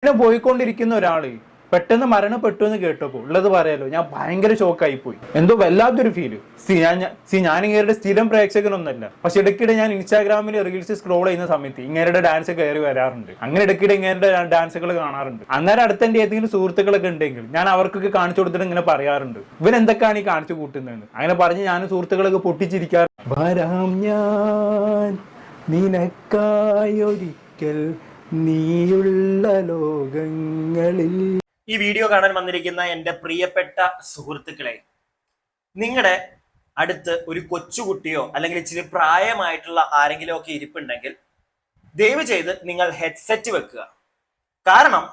ഇങ്ങനെ പോയിക്കൊണ്ടിരിക്കുന്ന ഒരാള് പെട്ടെന്ന് മരണപ്പെട്ടു എന്ന് കേട്ടപ്പോൾ ഉള്ളത് പറയാലോ, ഞാൻ ഭയങ്കര ഷോക്കായി പോയി. എന്തോ വല്ലാത്തൊരു ഫീല്. ഞാൻ ഇങ്ങേരുടെ സ്ഥിരം പ്രേക്ഷകനൊന്നല്ല, പക്ഷെ ഇടയ്ക്കിടെ ഞാൻ ഇൻസ്റ്റാഗ്രാമിൽ റീൽസ് സ്ക്രോൾ ചെയ്യുന്ന സമയത്ത് ഇങ്ങേരുടെ ഡാൻസ് കയറി വരാറുണ്ട്. അങ്ങനെ ഇടയ്ക്കിടെ ഇങ്ങേരുടെ ഡാൻസുകൾ കാണാറുണ്ട്. അന്നേരം അടുത്ത എന്റെ ഏതെങ്കിലും സുഹൃത്തുക്കളൊക്കെ ഉണ്ടെങ്കിൽ ഞാൻ അവർക്കൊക്കെ കാണിച്ചു കൊടുത്തിട്ട് ഇങ്ങനെ പറയാറുണ്ട്, ഇവൻ എന്തൊക്കെയാണ് ഈ കാണിച്ചു കൂട്ടുന്നതെന്ന്. അങ്ങനെ പറഞ്ഞ് ഞാൻ സുഹൃത്തുക്കളൊക്കെ പൊട്ടിച്ചിരിക്കാറ്. വരാം ഞാൻ നിനക്കായൊരിക്കൽ നീയുള്ള ലോകങ്ങളിൽ. ഈ വീഡിയോ കാണാൻ വന്നിരിക്കുന്ന എൻ്റെ പ്രിയപ്പെട്ട സുഹൃത്തുക്കളെ, നിങ്ങളുടെ അടുത്ത് ഒരു കൊച്ചുകുട്ടിയോ അല്ലെങ്കിൽ ഇച്ചിരി പ്രായമായിട്ടുള്ള ആരെങ്കിലും ഒക്കെ ഇരിപ്പുണ്ടെങ്കിൽ ദയവ് ചെയ്ത് നിങ്ങൾ ഹെഡ്സെറ്റ് വെക്കുക. കാരണം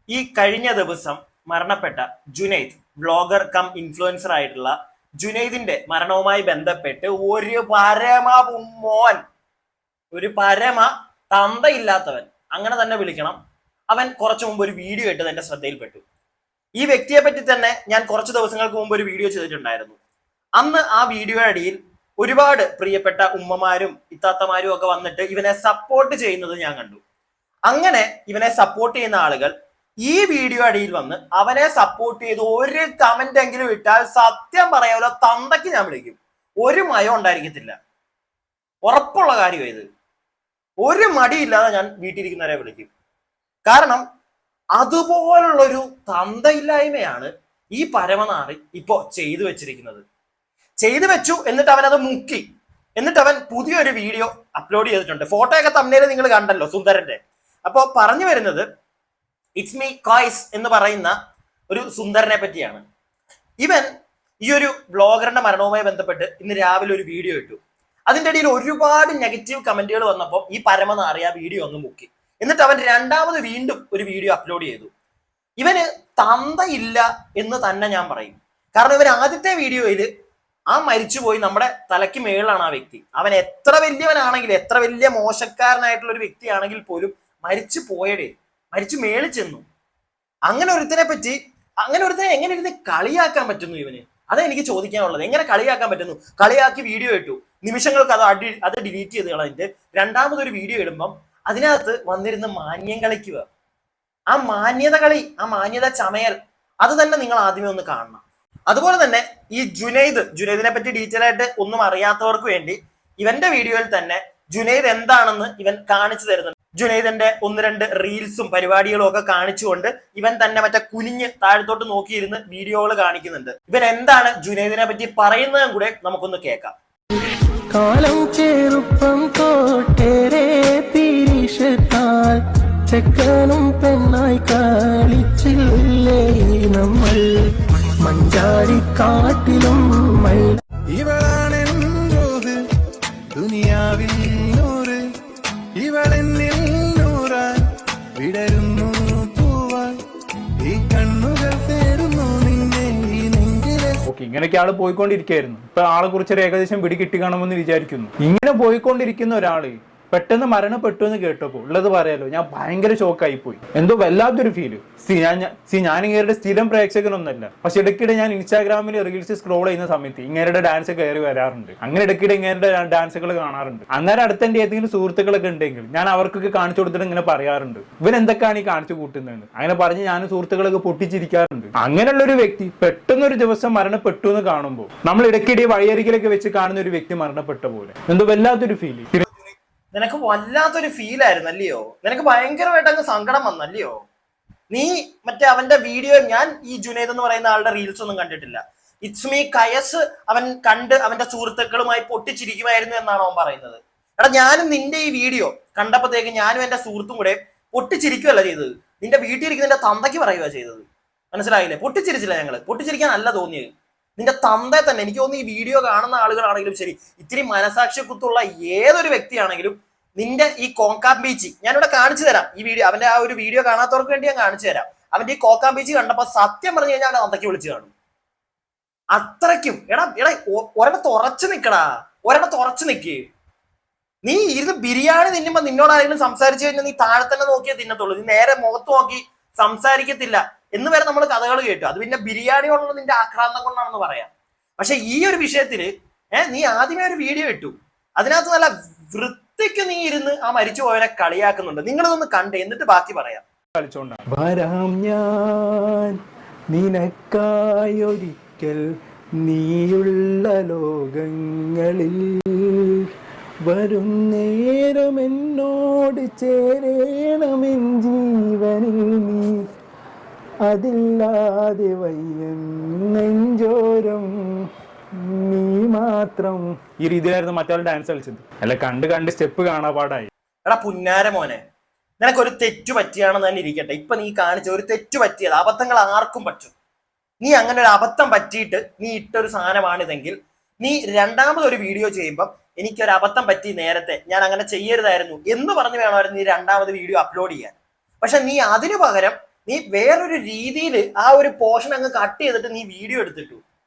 ഈ കഴിഞ്ഞ ദിവസം മരണപ്പെട്ട ജുനൈദ്, വ്ളോഗർ കം ഇൻഫ്ലുവൻസർ ആയിട്ടുള്ള ജുനൈദിന്റെ മരണവുമായി ബന്ധപ്പെട്ട് ഒരു പരമ തന്തയില്ലാത്തവൻ, അങ്ങനെ തന്നെ വിളിക്കണം, അവൻ കുറച്ചു മുമ്പ് ഒരു വീഡിയോ ഇട്ടത് എന്റെ ശ്രദ്ധയിൽപ്പെട്ടു. ഈ വ്യക്തിയെ പറ്റി തന്നെ ഞാൻ കുറച്ച് ദിവസങ്ങൾക്ക് മുമ്പ് ഒരു വീഡിയോ ചെയ്തിട്ടുണ്ടായിരുന്നു. അന്ന് ആ വീഡിയോയുടെ അടിയിൽ ഒരുപാട് പ്രിയപ്പെട്ട ഉമ്മമാരും ഇത്താത്തമാരും ഒക്കെ വന്നിട്ട് ഇവനെ സപ്പോർട്ട് ചെയ്യുന്നത് ഞാൻ കണ്ടു. അങ്ങനെ ഇവനെ സപ്പോർട്ട് ചെയ്യുന്ന ആളുകൾ ഈ വീഡിയോ അടിയിൽ വന്ന് അവനെ സപ്പോർട്ട് ചെയ്ത് ഒരു കമന്റ് എങ്കിലും ഇട്ടാൽ സത്യം പറയാമല്ലോ, തന്തയ്ക്ക് ഞാൻ വിളിക്കും. ഒരു മയം ഉണ്ടായിരിക്കത്തില്ല, ഉറപ്പുള്ള കാര്യം ഇത്. ഒരു മടിയില്ലാതെ ഞാൻ വീട്ടിലിരിക്കുന്നവരെ വിളിക്കും. കാരണം അതുപോലുള്ളൊരു തന്തയില്ലായ്മയാണ് ഈ പരമനാറി ഇപ്പോ ചെയ്തു വെച്ചിരിക്കുന്നത്. ചെയ്തു വെച്ചു, എന്നിട്ട് അവൻ അത് മുക്കി, എന്നിട്ട് അവൻ പുതിയൊരു വീഡിയോ അപ്ലോഡ് ചെയ്തിട്ടുണ്ട്. ഫോട്ടോയൊക്കെ തമ്മിൽ നിങ്ങൾ കണ്ടല്ലോ, സുന്ദരന്റെ. അപ്പോ പറഞ്ഞു വരുന്നത് ഇറ്റ്സ് മീ കോയ്സ് എന്ന് പറയുന്ന ഒരു സുന്ദരനെ പറ്റിയാണ്. ഇവൻ ഈ ഒരു ബ്ലോഗറിന്റെ മരണവുമായി ബന്ധപ്പെട്ട് ഇന്ന് രാവിലെ ഒരു വീഡിയോ ഇട്ടു. അതിന്റെ ഇടയിൽ ഒരുപാട് നെഗറ്റീവ് കമന്റുകൾ വന്നപ്പോൾ ഈ പരമനാറി ആ വീഡിയോ ഒന്ന് മുക്കി, എന്നിട്ട് അവൻ രണ്ടാമത് വീണ്ടും ഒരു വീഡിയോ അപ്ലോഡ് ചെയ്തു. ഇവന് തന്തയില്ല എന്ന് തന്നെ ഞാൻ പറയും. കാരണം ഇവൻ ആദ്യത്തെ വീഡിയോയിൽ ആ മരിച്ചുപോയി നമ്മുടെ തലയ്ക്ക് മേളിലാണ് ആ വ്യക്തി. അവൻ എത്ര വലിയവനാണെങ്കിൽ, എത്ര വലിയ മോശക്കാരനായിട്ടുള്ള ഒരു വ്യക്തിയാണെങ്കിൽ പോലും മരിച്ചു മേളിൽ ചെന്നു. അങ്ങനെ ഒരുത്തിനെ എങ്ങനെ ഇരുന്ന് കളിയാക്കാൻ പറ്റുന്നു ഇവന്? അതാ എനിക്ക് ചോദിക്കാനുള്ളത്. എങ്ങനെ കളിയാക്കാൻ പറ്റുന്നു? കളിയാക്കി വീഡിയോ ഇട്ടു, നിമിഷങ്ങൾക്ക് അത് ഡിലീറ്റ് ചെയ്ത് കളഞ്ഞിട്ട് രണ്ടാമതൊരു വീഡിയോ ഇടുമ്പം അതിനകത്ത് വന്നിരുന്ന് മാന്യം കളിക്കുക. ആ മാന്യത ചമയൽ, അത് തന്നെ നിങ്ങൾ ആദ്യമേ ഒന്ന് കാണണം. അതുപോലെ തന്നെ ഈ ജുനൈദിനെ പറ്റി ഡീറ്റെയിൽ ആയിട്ട് ഒന്നും അറിയാത്തവർക്ക് വേണ്ടി ഇവന്റെ വീഡിയോയിൽ തന്നെ ജുനൈദ് എന്താണെന്ന് ഇവൻ കാണിച്ചു തരുന്നുണ്ട്. ജുനൈദിന്റെ ഒന്ന് രണ്ട് റീൽസും പരിപാടികളും ഒക്കെ കാണിച്ചുകൊണ്ട് ഇവൻ തന്നെ മറ്റേ കുനിഞ്ഞ് താഴത്തോട്ട് നോക്കിയിരുന്ന് വീഡിയോകൾ കാണിക്കുന്നുണ്ട്. ഇവൻ എന്താണ് ജുനൈദിനെ പറ്റി പറയുന്നതും കൂടെ നമുക്കൊന്ന് കേൾക്കാം. കാലം ചെറുപ്പം കോട്ടേറെ പിരിശത്താൽ ചെക്കനും പെണ്ണായി കളിച്ചില്ലേ നമ്മൾ മഞ്ചാടിക്കാട്ടിലും ഇവളാണെന്നോത് ദുനിയാവിൽ നൂറ്, ഇവളെന്നിൽ നൂറാൻ വിടരുന്നു പൂവാൻ, ഈ കണ്ണുകൾ തേടുന്നു നിന്നെ ഈ നെഞ്ചിലെ. ഇങ്ങനെയൊക്കെ ആള് പോയിക്കൊണ്ടിരിക്കുകയായിരുന്നു. ഇപ്പൊ ആളെ കുറിച്ചൊരു ഏകദേശം പിടി കിട്ടി കാണുമെന്ന് വിചാരിക്കുന്നു. ഇങ്ങനെ പോയിക്കൊണ്ടിരിക്കുന്ന ഒരാള് പെട്ടെന്ന് മരണപ്പെട്ടു എന്ന് കേട്ടപ്പോൾ ഉള്ളത് പറയാലോ, ഞാൻ ഭയങ്കര ഷോക്കായി പോയി. എന്തോ വല്ലാത്തൊരു ഫീല്. ഞാൻ ഇങ്ങേരുടെ സ്ഥിരം പ്രേക്ഷകനൊന്നല്ല, പക്ഷെ ഇടയ്ക്കിടെ ഞാൻ ഇൻസ്റ്റാഗ്രാമിൽ റീൽസ് സ്ക്രോൾ ചെയ്യുന്ന സമയത്ത് ഇങ്ങേരുടെ ഡാൻസ് കയറി വരാറുണ്ട്. അങ്ങനെ ഇടയ്ക്കിടെ ഇങ്ങേരുടെ ഡാൻസുകൾ കാണാറുണ്ട്. അന്നേരം അടുത്ത എന്റെ ഏതെങ്കിലും സുഹൃത്തുക്കളൊക്കെ ഉണ്ടെങ്കിൽ ഞാൻ അവർക്കൊക്കെ കാണിച്ചു കൊടുത്തിട്ട് ഇങ്ങനെ പറയാറുണ്ട്, ഇവൻ എന്തൊക്കെയാണ് ഈ കാണിച്ചു കൂട്ടുന്നതെന്ന്. അങ്ങനെ പറഞ്ഞ് ഞാൻ സുഹൃത്തുക്കളൊക്കെ പൊട്ടിച്ചിരിക്കാറുണ്ട്. അങ്ങനെയുള്ള ഒരു വ്യക്തി പെട്ടെന്നൊരു ദിവസം മരണപ്പെട്ടു എന്ന് കാണുമ്പോൾ നമ്മൾ ഇടയ്ക്കിടെ വഴിയരികിലൊക്കെ വെച്ച് കാണുന്ന ഒരു വ്യക്തി മരണപ്പെട്ട പോലെ എന്തോ വല്ലാത്തൊരു ഫീല്. നിനക്ക് വല്ലാത്തൊരു ഫീലായിരുന്നു അല്ലയോ? നിനക്ക് ഭയങ്കരമായിട്ട് അങ്ങ് സങ്കടം വന്നല്ലയോ? നീ മറ്റേ അവന്റെ വീഡിയോ, ഞാൻ ഈ ജുനൈദ് എന്ന് പറയുന്ന ആളുടെ റീൽസ് ഒന്നും കണ്ടിട്ടില്ല. ഇറ്റ്സ് മീ കയസ് അവൻ കണ്ട് അവന്റെ സുഹൃത്തുക്കളുമായി പൊട്ടിച്ചിരിക്കുമായിരുന്നു എന്നാണ് അവൻ പറയുന്നത്. എടാ, ഞാനും നിന്റെ ഈ വീഡിയോ കണ്ടപ്പോഴത്തേക്ക് ഞാനും എന്റെ സുഹൃത്തും കൂടെ പൊട്ടിച്ചിരിക്കുകയല്ല ചെയ്തത്, നിന്റെ വീട്ടിൽ ഇരിക്കുന്നതിന്റെ തന്തയ്ക്ക് പറയുക ചെയ്തത്. മനസ്സിലായില്ലേ? പൊട്ടിച്ചിരിച്ചില്ല ഞങ്ങള്, പൊട്ടിച്ചിരിക്കാനല്ല തോന്നിയത്. നിന്റെ തന്തയെ തന്നെ. എനിക്ക് തോന്നുന്നു ഈ വീഡിയോ കാണുന്ന ആളുകളാണെങ്കിലും ശരി, ഇത്തിരി മനസാക്ഷി കുത്തുള്ള ഏതൊരു വ്യക്തിയാണെങ്കിലും നിന്റെ ഈ കോക്കാം ബീച്ച് ഞാനിവിടെ കാണിച്ചു തരാം. ഈ വീഡിയോ, അവന്റെ ആ ഒരു വീഡിയോ കാണാത്തവർക്ക് വേണ്ടി ഞാൻ കാണിച്ചു തരാം. അവന്റെ ഈ കോക്കാം ബീച്ച് കണ്ടപ്പോ സത്യം പറഞ്ഞു കഴിഞ്ഞാൽ അവൻ തന്തയ്ക്ക് വിളിച്ചു കാണും. അത്രയ്ക്കും എടാ ഒരെണ്ണത്ത് ഉറച്ചു നിക്ക്. നീ ഇരുന്ന് ബിരിയാണി തിന്നുമ്പോ നിന്നോട് ആരെങ്കിലും സംസാരിച്ചു കഴിഞ്ഞാൽ നീ താഴെ തന്നെ നോക്കിയേ തിന്നത്തുള്ളൂ. നീ നേരെ മുഖത്ത് നോക്കി സംസാരിക്കത്തില്ല എന്ന് വരെ നമ്മൾ കഥകൾ കേട്ടു. അത് പിന്നെ ബിരിയാണിയോടുള്ള നിന്റെ ആക്രാന്തം കൊണ്ടാണെന്ന് പറയാം. പക്ഷെ ഈ ഒരു വിഷയത്തില് നീ ആദ്യമേ ഒരു വീഡിയോ ഇട്ടു, അതിനകത്ത് നല്ല വൃത്തിക്ക് നീ ഇരുന്ന് ആ മരിച്ചു പോയവരെ കളിയാക്കുന്നുണ്ട്. നിങ്ങളിതൊന്ന് കണ്ടേ, എന്നിട്ട് ബാക്കി പറയാം. കളിച്ചോണ്ടാണ്. വരാം ഞാൻ നിനക്കായൊരിക്കൽ നീയുള്ള ലോകങ്ങളിൽ, വരും നേരം എന്നോട് ചേരണമെൻ ജീവനിൽ നീ, അതില്ലാതെ വയ്യൻ നെഞ്ചോരം നീ മാത്രം. ഈ രീതിയിലായിരുന്നു മറ്റേ ഡാൻസ് കളിച്ചത്. അല്ല കണ്ട് സ്റ്റെപ്പ് കാണാ പാടായി. എടാ പുന്നാര മോനെ, നിനക്കൊരു തെറ്റു പറ്റിയാണെന്ന് തന്നെ ഇരിക്കട്ടെ, ഇപ്പൊ നീ കാണിച്ച ഒരു തെറ്റു പറ്റിയത്, അബദ്ധങ്ങൾ ആർക്കും പറ്റും. നീ അങ്ങനെ ഒരു അബദ്ധം പറ്റിയിട്ട് നീ ഇട്ടൊരു സാധനമാണിതെങ്കിൽ, നീ രണ്ടാമതൊരു വീഡിയോ ചെയ്യുമ്പം എനിക്കൊരു അബദ്ധം പറ്റി, നേരത്തെ ഞാൻ അങ്ങനെ ചെയ്യരുതായിരുന്നു എന്ന് പറഞ്ഞു വേണമായിരുന്നു നീ രണ്ടാമത് വീഡിയോ അപ്ലോഡ് ചെയ്യാൻ. പക്ഷെ നീ അതിനു പകരം നീ വേറൊരു രീതിയിൽ ആ ഒരു പോർഷൻ അങ്ങ് കട്ട് ചെയ്തിട്ട് നീ വീഡിയോ എടുത്തിട്ടു.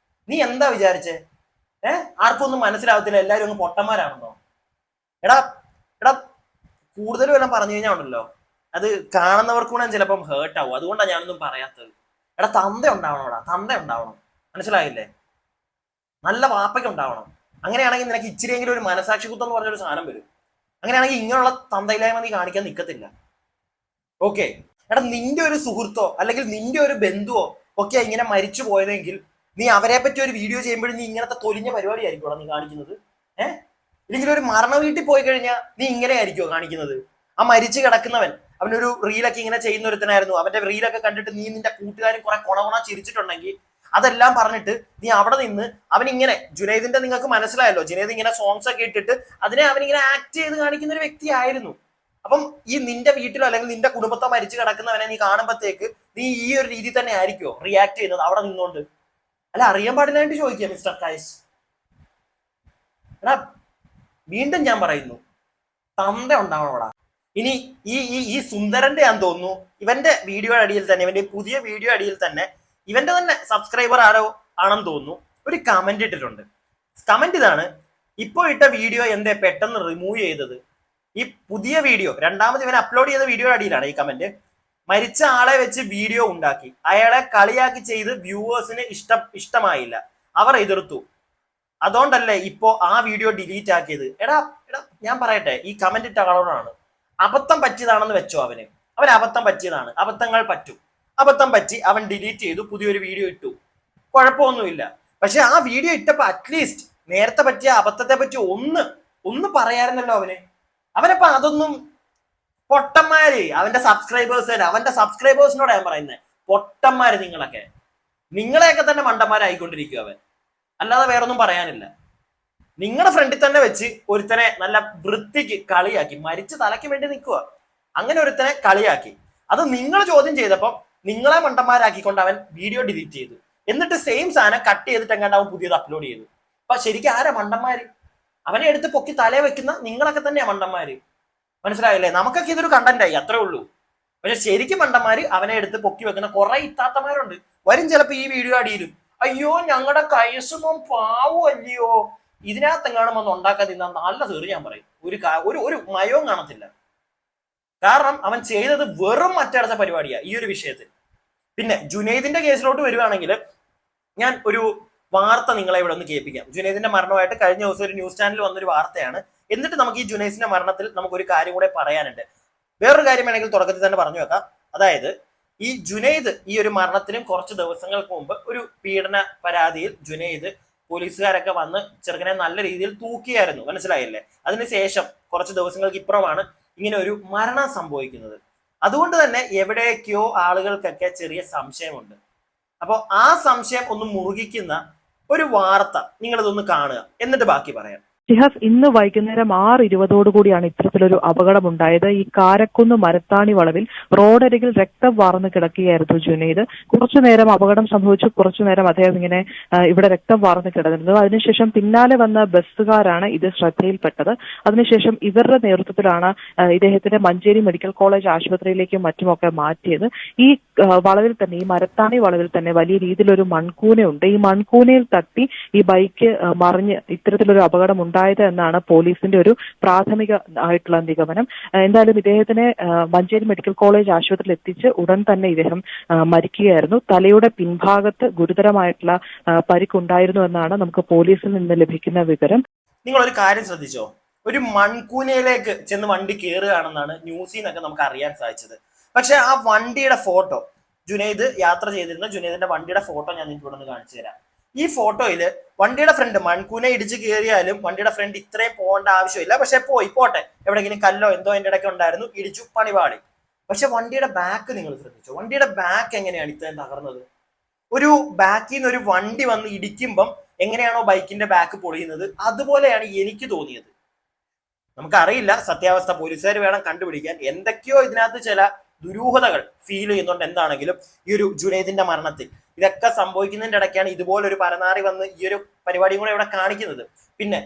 നീ എന്താ വിചാരിച്ചേ? ആർക്കൊന്നും മനസ്സിലാവത്തില്ല, എല്ലാവരും അങ്ങ് പൊട്ടന്മാരാണെന്നോ? എടാ എടാ കൂടുതലും എല്ലാം പറഞ്ഞു കഴിഞ്ഞാൽ ഉണ്ടല്ലോ, അത് കാണുന്നവർക്കൂടെ ചിലപ്പം ഹേർട്ട് ആവും. അതുകൊണ്ടാണ് ഞാനൊന്നും പറയാത്തത്. എടാ തന്ത ഉണ്ടാവണം, തന്ത ഉണ്ടാവണം, മനസ്സിലായില്ലേ? നല്ല വാപ്പയ്ക്ക് ഉണ്ടാവണം. അങ്ങനെയാണെങ്കിൽ നിനക്ക് ഇച്ചിരിയെങ്കിലും ഒരു മനസാക്ഷി കുത്തം എന്ന് പറഞ്ഞൊരു സാധനം വരും. അങ്ങനെയാണെങ്കിൽ ഇങ്ങനെയുള്ള തന്തയില്ലായ്മ നീ കാണിക്കാൻ നിൽക്കത്തില്ല. ഓക്കെ? എടാ നിന്റെ ഒരു സുഹൃത്തോ അല്ലെങ്കിൽ നിന്റെ ഒരു ബന്ധുവോ ഒക്കെ ഇങ്ങനെ മരിച്ചു പോയതെങ്കിൽ നീ അവരെ പറ്റി ഒരു വീഡിയോ ചെയ്യുമ്പോഴും നീ ഇങ്ങനത്തെ തൊലിഞ്ഞ പരിപാടിയായിരിക്കും നീ കാണിക്കുന്നത്. ഇല്ലെങ്കിൽ ഒരു മരണ വീട്ടിൽ പോയി കഴിഞ്ഞാൽ നീ ഇങ്ങനെ ആയിരിക്കുമോ കാണിക്കുന്നത്? ആ മരിച്ചു കിടക്കുന്നവൻ അവനൊരു റീലൊക്കെ ഇങ്ങനെ ചെയ്യുന്ന ഒരുത്തനായിരുന്നു. അവന്റെ റീലൊക്കെ കണ്ടിട്ട് നീ നിന്റെ കൂട്ടുകാരും കുറെ കൊണ ചിരിച്ചിട്ടുണ്ടെങ്കിൽ അതെല്ലാം പറഞ്ഞിട്ട് നീ അവിടെ നിന്ന് അവനിങ്ങനെ ജുനൈദിന്റെ നിങ്ങൾക്ക് മനസ്സിലായല്ലോ, ജുനൈദ് ഇങ്ങനെ സോങ്സ് ഒക്കെ ഇട്ടിട്ട് അതിനെ അവനിങ്ങനെ ആക്ട് ചെയ്ത് കാണിക്കുന്ന ഒരു വ്യക്തിയായിരുന്നു. അപ്പം ഈ നിന്റെ വീട്ടിലോ അല്ലെങ്കിൽ നിന്റെ കുടുംബത്തോ മരിച്ചു കിടക്കുന്നവനെ നീ കാണുമ്പോഴത്തേക്ക് നീ ഈ ഒരു രീതി തന്നെ ആയിരിക്കുമോ റിയാക്ട് ചെയ്യുന്നത് അവിടെ നിന്നുകൊണ്ട്? അല്ല അറിയാൻ പാടില്ലാണ്ട് ചോദിക്കുക മിസ്റ്റർ കൈസ്. എടാ വീണ്ടും ഞാൻ പറയുന്നു, തന്ത ഉണ്ടാവണോടാ. ഇനി ഈ സുന്ദരന്റെ ഞാൻ തോന്നുന്നു ഇവന്റെ വീഡിയോ അടിയിൽ തന്നെ, ഇവന്റെ പുതിയ വീഡിയോ അടിയിൽ തന്നെ ഇവന്റെ തന്നെ സബ്സ്ക്രൈബർ ആരോ ആണെന്ന് തോന്നുന്നു ഒരു കമന്റ് ഇട്ടിട്ടുണ്ട്. കമന്റ് ഇതാണ്: ഇപ്പോൾ ഇട്ട വീഡിയോ എന്തേ പെട്ടെന്ന് റിമൂവ് ചെയ്തത്? ഈ പുതിയ വീഡിയോ രണ്ടാമത് ഇവൻ അപ്ലോഡ് ചെയ്ത വീഡിയോ അടിയിലാണ് ഈ കമന്റ്. മരിച്ച ആളെ വെച്ച് വീഡിയോ ഉണ്ടാക്കി, അയാളെ കളിയാക്കി ചെയ്ത് വ്യൂവേഴ്സിന് ഇഷ്ടമായില്ല, അവർ എതിർത്തു, അതുകൊണ്ടല്ലേ ഇപ്പോ ആ വീഡിയോ ഡിലീറ്റ് ആക്കിയത്. എടാ ഞാൻ പറയട്ടെ, ഈ കമന്റ് ഇട്ട ആളോടാണ്. അബദ്ധം പറ്റിയതാണെന്ന് വെച്ചോ, അവൻ അബദ്ധം പറ്റിയതാണ്, അബദ്ധങ്ങൾ പറ്റും. അബദ്ധം പറ്റി അവൻ ഡിലീറ്റ് ചെയ്തു, പുതിയൊരു വീഡിയോ ഇട്ടു, കുഴപ്പമൊന്നുമില്ല. പക്ഷെ ആ വീഡിയോ ഇട്ടപ്പോ അറ്റ്ലീസ്റ്റ് നേരത്തെ പറ്റിയ അബദ്ധത്തെ പറ്റി ഒന്ന് പറയാറുന്നല്ലോ അവനപ്പോ അതൊന്നും. പൊട്ടന്മാര് അവന്റെ സബ്സ്ക്രൈബേഴ്സിനോട് ഞാൻ പറയുന്നത്, പൊട്ടന്മാര് നിങ്ങളെയൊക്കെ തന്നെ മണ്ടന്മാരായിക്കൊണ്ടിരിക്കും അവൻ, അല്ലാതെ വേറൊന്നും പറയാനില്ല. നിങ്ങളുടെ ഫ്രണ്ടിൽ തന്നെ വെച്ച് ഒരുത്തനെ നല്ല വൃത്തിക്ക് കളിയാക്കി, മരിച്ച് തലയ്ക്ക് വേണ്ടി നിൽക്കുക, അങ്ങനെ ഒരുത്തനെ കളിയാക്കി. അത് നിങ്ങൾ ചോദ്യം ചെയ്തപ്പം നിങ്ങളെ മണ്ടന്മാരാക്കിക്കൊണ്ട് അവൻ വീഡിയോ ഡിലീറ്റ് ചെയ്തു. എന്നിട്ട് സെയിം സാധനം കട്ട് ചെയ്തിട്ട് എങ്ങാണ്ട് അവൻ പുതിയത് അപ്ലോഡ് ചെയ്തു. അപ്പൊ ശരിക്കും ആരാ മണ്ടന്മാര്? അവനെ എടുത്ത് പൊക്കി തലയെ വെക്കുന്ന നിങ്ങളൊക്കെ തന്നെയാ മണ്ടന്മാര്, മനസ്സിലായില്ലേ? നമുക്കൊക്കെ ഇതൊരു കണ്ടന്റായി, അത്രേ ഉള്ളൂ. പക്ഷെ ശരിക്കും മണ്ടന്മാര് അവനെ എടുത്ത് പൊക്കി വെക്കുന്ന കുറെ ഇത്താത്തമാരുണ്ട്. വരും ചിലപ്പോ ഈ വീഡിയോ അടിയിലും, അയ്യോ ഞങ്ങളുടെ കൈസുമം പാവല്ലയോ, ഇതിനകത്തെങ്ങാനും ഒന്ന് ഉണ്ടാക്കാൻ തിന്നാൻ നല്ല തീറി ഞാൻ പറയും. ഒരു മയവും കാണത്തില്ല. കാരണം അവൻ ചെയ്തത് വെറും മറ്റടുത്ത പരിപാടിയാ ഈ ഒരു വിഷയത്തിൽ. പിന്നെ ജുനൈദിന്റെ കേസിലോട്ട് വരുവാണെങ്കിൽ ഞാൻ ഒരു വാർത്ത നിങ്ങളെ ഇവിടെ ഒന്ന് കേൾപ്പിക്കാം. ജുനൈദിന്റെ മരണമായിട്ട് കഴിഞ്ഞ ദിവസം ഒരു ന്യൂസ് ചാനൽ വന്നൊരു വാർത്തയാണ്. എന്നിട്ട് നമുക്ക് ഈ ജുനൈദിന്റെ മരണത്തിൽ നമുക്കൊരു കാര്യം കൂടെ പറയാനുണ്ട്. വേറൊരു കാര്യം വേണമെങ്കിൽ തുടക്കത്തിൽ തന്നെ പറഞ്ഞു വെക്കാം. അതായത് ഈ ജുനൈദ് ഈ ഒരു മരണത്തിനും കുറച്ച് ദിവസങ്ങൾക്ക് മുമ്പ് ഒരു പീഡന പരാതിയിൽ ജുനൈദ് പോലീസുകാരൊക്കെ വന്ന് ചെറുക്കനെ നല്ല രീതിയിൽ തൂക്കിയായിരുന്നു, മനസ്സിലായില്ലേ? അതിനുശേഷം കുറച്ച് ദിവസങ്ങൾക്ക് ഇപ്പുറമാണ് ഇങ്ങനെ ഒരു മരണം സംഭവിക്കുന്നത്. അതുകൊണ്ട് തന്നെ എവിടെയൊക്കെയോ ആളുകൾക്കൊക്കെ ചെറിയ സംശയമുണ്ട്. അപ്പോൾ ആ സംശയം ഒന്ന് മുറുകിക്കുന്ന ഒരു വാർത്ത നിങ്ങളിതൊന്ന് കാണുക, എന്നിട്ട് ബാക്കി പറയാം. ഷിഹാസ്, ഇന്ന് വൈകുന്നേരം 6:20 ഇത്തരത്തിലൊരു അപകടമുണ്ടായത്. ഈ കാരക്കുന്ന് മരത്താണി വളവിൽ റോഡരികിൽ രക്തം വാർന്ന് കിടക്കുകയായിരുന്നു ജുനൈദ്. കുറച്ചുനേരം അപകടം സംഭവിച്ചു, കുറച്ചുനേരം അദ്ദേഹം ഇങ്ങനെ ഇവിടെ രക്തം വാർന്ന് കിടന്നിരുന്നു. അതിനുശേഷം പിന്നാലെ വന്ന ബസ്സുകാരാണ് ഇത് ശ്രദ്ധയിൽപ്പെട്ടത്. അതിനുശേഷം ഇവരുടെ നേതൃത്വത്തിലാണ് ഇദ്ദേഹത്തിന്റെ മഞ്ചേരി മെഡിക്കൽ കോളേജ് ആശുപത്രിയിലേക്കും മറ്റുമൊക്കെ മാറ്റിയത്. ഈ വളവിൽ തന്നെ, ഈ മരത്താണി വളവിൽ തന്നെ വലിയ രീതിയിലൊരു മൺകൂനയുണ്ട്. ഈ മൺകൂനയിൽ തട്ടി ഈ ബൈക്ക് മറിഞ്ഞ് ഇത്തരത്തിലൊരു അപകടം ഉണ്ടായത് എന്നാണ് പോലീസിന്റെ ഒരു പ്രാഥമിക ആയിട്ടുള്ള നിഗമനം. എന്തായാലും ഇദ്ദേഹത്തിനെ മഞ്ചേരി മെഡിക്കൽ കോളേജ് ആശുപത്രിയിൽ എത്തിച്ച് ഉടൻ തന്നെ ഇദ്ദേഹം മരിക്കുകയായിരുന്നു. തലയുടെ പിൻഭാഗത്ത് ഗുരുതരമായിട്ടുള്ള പരിക്കുണ്ടായിരുന്നു എന്നാണ് നമുക്ക് പോലീസിൽ നിന്ന് ലഭിക്കുന്ന വിവരം. നിങ്ങളൊരു കാര്യം ശ്രദ്ധിച്ചോ? ഒരു മൺകൂനയിലേക്ക് ചെന്ന് വണ്ടി കയറുകയാണെന്നാണ് ന്യൂസിൽ നിന്നൊക്കെ നമുക്ക് അറിയാൻ സാധിച്ചത്. പക്ഷെ ആ വണ്ടിയുടെ ഫോട്ടോ, ജുനൈദ് യാത്ര ചെയ്തിരുന്ന ജുനൈദിന്റെ വണ്ടിയുടെ ഫോട്ടോ ഞാൻ നിങ്ങൾക്ക് ഇവിടെ നിന്ന് കാണിച്ചു തരാം. ഈ ഫോട്ടോയില് വണ്ടിയുടെ ഫ്രണ്ട് മൺകൂനെ ഇടിച്ച് കയറിയാലും വണ്ടിയുടെ ഫ്രണ്ട് ഇത്രയും പോകേണ്ട ആവശ്യമില്ല. പക്ഷെ പോട്ടെ, എവിടെയെങ്കിലും കല്ലോ എന്തോ അതിന്റെ ഇടയ്ക്ക് ഉണ്ടായിരുന്നു, ഇടിച്ചു, പണിപാടി. പക്ഷെ വണ്ടിയുടെ ബാക്ക് നിങ്ങൾ ശ്രദ്ധിച്ചു, വണ്ടിയുടെ ബാക്ക് എങ്ങനെയാണ് ഇത്രയും തകർന്നത്? ഒരു ബാക്കിൽ നിന്ന് ഒരു വണ്ടി വന്ന് ഇടിക്കുമ്പം എങ്ങനെയാണോ ബൈക്കിന്റെ ബാക്ക് പൊളിയുന്നത്, അതുപോലെയാണ് എനിക്ക് തോന്നിയത്. നമുക്കറിയില്ല സത്യാവസ്ഥ, പോലീസുകാർ വേണം കണ്ടുപിടിക്കാൻ. എന്തൊക്കെയോ ഇതിനകത്ത് ചില ദുരൂഹതകൾ ഫീൽ ചെയ്യുന്നുണ്ട്. എന്താണെങ്കിലും ഈ ഒരു ജുനൈദിന്റെ മരണത്തിൽ ഇതൊക്കെ സംഭവിക്കുന്നതിന്റെ ഇടയ്ക്കാണ് ഇതുപോലൊരു പരനാറി വന്ന് ഈ ഒരു പരിപാടിയും കൂടെ ഇവിടെ കാണിക്കുന്നത്. പിന്നെ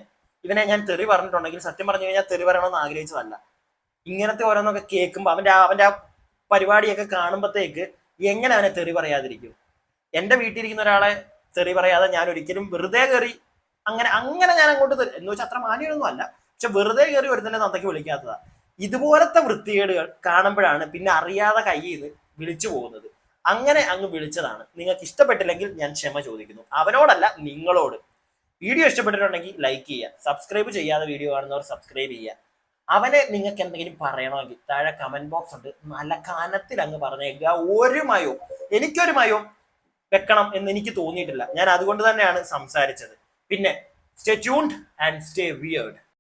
ഇവനെ ഞാൻ തെറി പറഞ്ഞിട്ടുണ്ടെങ്കിൽ സത്യം പറഞ്ഞു കഴിഞ്ഞാൽ തെറി പറയണമെന്ന് ആഗ്രഹിച്ചതല്ല. ഇങ്ങനത്തെ ഓരോന്നൊക്കെ കേൾക്കുമ്പോൾ അവന്റെ ആ പരിപാടിയൊക്കെ കാണുമ്പോഴത്തേക്ക് എങ്ങനെ അവനെ തെറി പറയാതിരിക്കും? എന്റെ വീട്ടിലിരിക്കുന്ന ഒരാളെ തെറി പറയാതെ ഞാൻ ഒരിക്കലും വെറുതെ കയറി അങ്ങനെ ഞാൻ അങ്ങോട്ട് എന്ന് വെച്ചാൽ അത്ര മാന്യമൊന്നും അല്ല, പക്ഷെ വെറുതെ കയറി ഒരുത്തന്നെ നന്നയ്ക്ക് വിളിക്കാത്തതാ. ഇതുപോലത്തെ വൃത്തികേടുകൾ കാണുമ്പോഴാണ് പിന്നെ അറിയാതെ കയ്യിൽ നിന്ന് വിളിച്ചു പോകുന്നത്. അങ്ങനെ അങ്ങ് വിളിച്ചതാണ്. നിങ്ങൾക്ക് ഇഷ്ടപ്പെട്ടില്ലെങ്കിൽ ഞാൻ ക്ഷമ ചോദിക്കുന്നു. അവനോടല്ല, നിങ്ങളോട്. വീഡിയോ ഇഷ്ടപ്പെട്ടിട്ടുണ്ടെങ്കിൽ ലൈക്ക് ചെയ്യുക, സബ്സ്ക്രൈബ് ചെയ്യാതെ വീഡിയോ കാണുന്നവർ സബ്സ്ക്രൈബ് ചെയ്യുക. അവനെ നിങ്ങൾക്ക് എന്തെങ്കിലും പറയണമെങ്കിൽ താഴെ കമന്റ് ബോക്സ് ഉണ്ട്, നല്ല കനത്തിൽ അങ്ങ് പറഞ്ഞേക്കുക. എനിക്കൊരു മയവും വെക്കണം എന്ന് എനിക്ക് തോന്നിയിട്ടില്ല. ഞാൻ അതുകൊണ്ട് തന്നെയാണ് സംസാരിച്ചത്. പിന്നെ stay tuned and stay weird.